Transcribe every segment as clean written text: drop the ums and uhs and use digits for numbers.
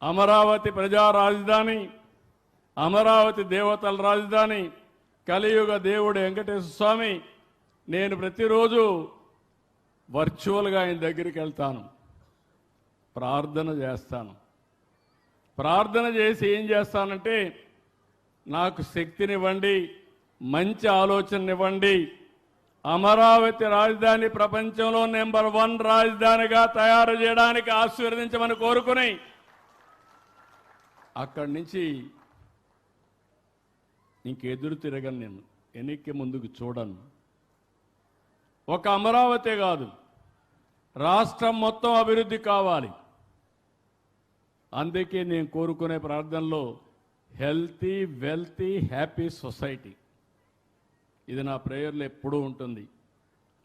అమరావతి ప్రజా రాజధాని, అమరావతి దేవతల రాజధాని, కలియుగ దేవుడు వెంకటేశ్వర స్వామి. నేను ప్రతిరోజు వర్చువల్గా ఆయన దగ్గరికి వెళ్తాను, ప్రార్థన చేస్తాను. ప్రార్థన చేసి ఏం చేస్తానంటే, నాకు శక్తినివ్వండి, మంచి ఆలోచననివ్వండి, అమరావతి రాజధాని ప్రపంచంలో నెంబర్ 1 రాజధానిగా తయారు చేయడానికి ఆశీర్వదించమని కోరుకుని అక్కడి నుంచి ఇంకెదురు తిరగను. నేను వెనక్కి ముందుకు చూడను. ఒక అమరావతి కాదు, రాష్ట్రం మొత్తం అభివృద్ధి కావాలి. అందుకే నేను కోరుకునే ప్రార్థనలో హెల్తీ, వెల్తీ, హ్యాపీ సొసైటీ, ఇది నా ప్రేయర్లో ఎప్పుడూ ఉంటుంది.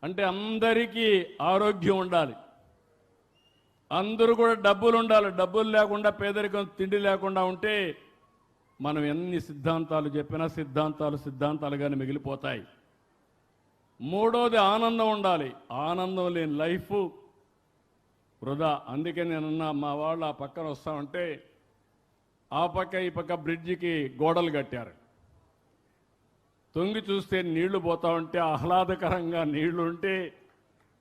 అంటే అందరికీ ఆరోగ్యం ఉండాలి, అందరూ కూడా డబ్బులు ఉండాలి. డబ్బులు లేకుండా, పేదరికం, తిండి లేకుండా ఉంటే మనం ఎన్ని సిద్ధాంతాలు చెప్పినా సిద్ధాంతాలుగానే మిగిలిపోతాయి. మూడోది ఆనందం ఉండాలి. ఆనందం లేని లైఫ్ వృధా. అందుకే నేనన్నా, మా వాళ్ళు ఆ పక్కన వస్తామంటే ఆ పక్క ఈ పక్క బ్రిడ్జికి గోడలు కట్టారు. తొంగి చూస్తే నీళ్లు పోతా ఉంటే ఆహ్లాదకరంగా నీళ్లు ఉంటే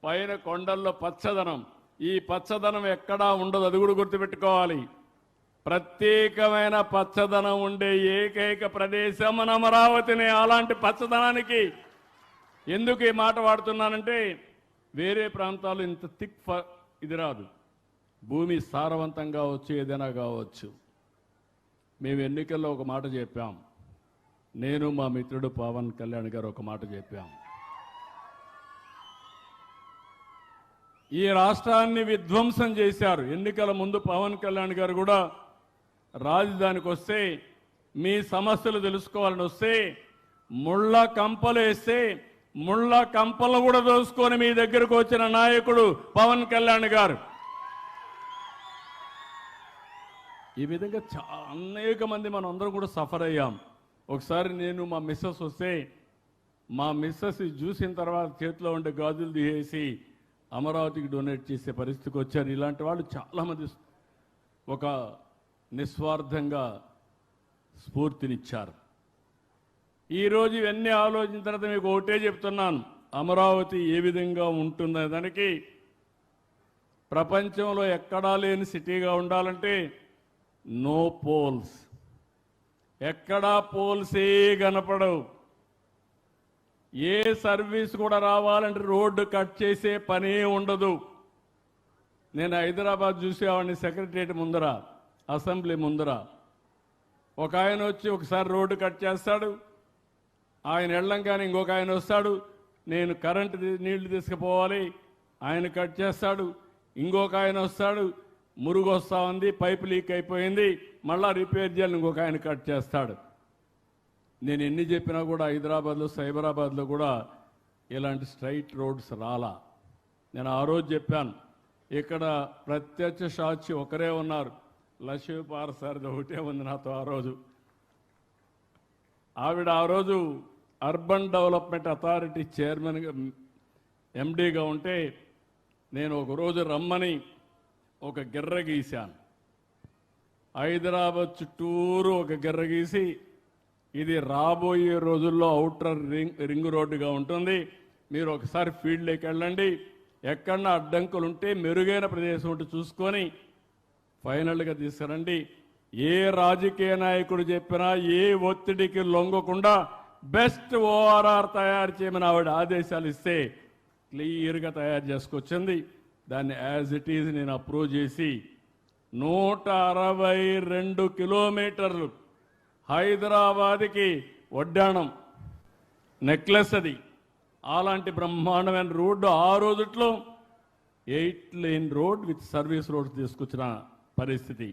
పైన కొండల్లో పచ్చదనం. ఈ పచ్చదనం ఎక్కడా ఉండదు, అది కూడా గుర్తుపెట్టుకోవాలి. ప్రత్యేకమైన పచ్చదనం ఉండే ఏకైక ప్రదేశం మన అమరావతిని. అలాంటి పచ్చదనానికి ఎందుకు ఈ మాట వాడుతున్నానంటే, వేరే ప్రాంతాలు ఇంత థిక్ ఇది రాదు. భూమి సారవంతంగా కావచ్చు, ఏదైనా కావచ్చు. మేము ఎన్నికల్లో ఒక మాట చెప్పాం, నేను మా మిత్రుడు పవన్ కళ్యాణ్ గారు ఒక మాట చెప్పాం. ఈ రాష్ట్రాన్ని విధ్వంసం చేశారు. ఎన్నికల ముందు పవన్ కళ్యాణ్ గారు కూడా రాజధానికి వస్తే, మీ సమస్యలు తెలుసుకోవాలని వస్తే, ముళ్ళ కంపలు వేస్తే ముళ్ళ కంపలు కూడా దోసుకొని మీ దగ్గరకు వచ్చిన నాయకుడు పవన్ కళ్యాణ్ గారు. ఈ విధంగా అనేక మంది మనం అందరం కూడా సఫర్ అయ్యాం. ఒకసారి నేను మా మిస్సెస్ వస్తే, మా మిస్సెస్ చూసిన తర్వాత చేతిలో ఉండే గాజులు తీసేసి అమరావతికి డొనేట్ చేసే పరిస్థితికి వచ్చారు. ఇలాంటి వాళ్ళు చాలామంది ఒక నిస్వార్థంగా స్ఫూర్తినిచ్చారు. ఈరోజు ఇవన్నీ ఆలోచించిన తర్వాత మీకు ఒకటే చెప్తున్నాను, అమరావతి ఏ విధంగా ఉంటుందనే దానికి ప్రపంచంలో ఎక్కడా లేని సిటీగా ఉండాలంటే నో పోల్స్. ఎక్కడా పోల్సే కనపడవు. ఏ సర్వీస్ కూడా రావాలంటే రోడ్డు కట్ చేసే పనే ఉండదు. నేను హైదరాబాద్ చూసేవాడిని, సెక్రటరియట్ ముందర, అసెంబ్లీ ముందర ఒక ఆయన వచ్చి ఒకసారి రోడ్డు కట్ చేస్తాడు, ఆయన వెళ్ళంగానే ఇంకొక ఆయన వస్తాడు, నేను కరెంటు నీళ్లు తీసుకుపోవాలి, ఆయన కట్ చేస్తాడు, ఇంకొక ఆయన వస్తాడు, మురుగు వస్తూ ఉంది, పైపు లీక్ అయిపోయింది, మళ్ళా రిపేర్ చేయాలి, ఇంకొక ఆయన కట్ చేస్తాడు. నేను ఎన్ని చెప్పినా కూడా హైదరాబాద్లో, సైబరాబాద్లో కూడా ఇలాంటి స్ట్రైట్ రోడ్స్ రాలా. నేను ఆ రోజు చెప్పాను, ఇక్కడ ప్రత్యక్ష సాక్షి ఒకరే ఉన్నారు, లక్ష్మీ పారసారథి ఒకటే ఉంది నాతో ఆ రోజు. ఆవిడ ఆ రోజు అర్బన్ డెవలప్మెంట్ అథారిటీ చైర్మన్గా, ఎండీగా ఉంటే నేను ఒకరోజు రమ్మని ఒక గిర్ర గీశాను. హైదరాబాద్ చుట్టూరు ఒక గిర్ర గీసి, ఇది రాబోయే రోజుల్లో ఔటర్ రింగ్ రోడ్డుగా ఉంటుంది, మీరు ఒకసారి ఫీల్డ్లోకి వెళ్ళండి, ఎక్కడన్నా అడ్డంకులు ఉంటే మెరుగైన ప్రదేశం ఉంటే చూసుకొని ఫైనల్గా తీసుకురండి. ఏ రాజకీయ నాయకుడు చెప్పినా ఏ ఒత్తిడికి లొంగకుండా బెస్ట్ ఓఆర్ఆర్ తయారు చేయమని ఆవిడ ఆదేశాలు ఇస్తే క్లియర్గా తయారు చేసుకొచ్చింది. దాన్ని యాజ్ ఇట్ ఈజ్ నేను అప్రూవ్ చేసి 162 కిలోమీటర్లు హైదరాబాద్కి వడ్డాణం నెక్లెస్ అది. అలాంటి బ్రహ్మాండమైన రోడ్డు ఆ రోజుట్లో 8 lane road with service roads తీసుకొచ్చిన పరిస్థితి.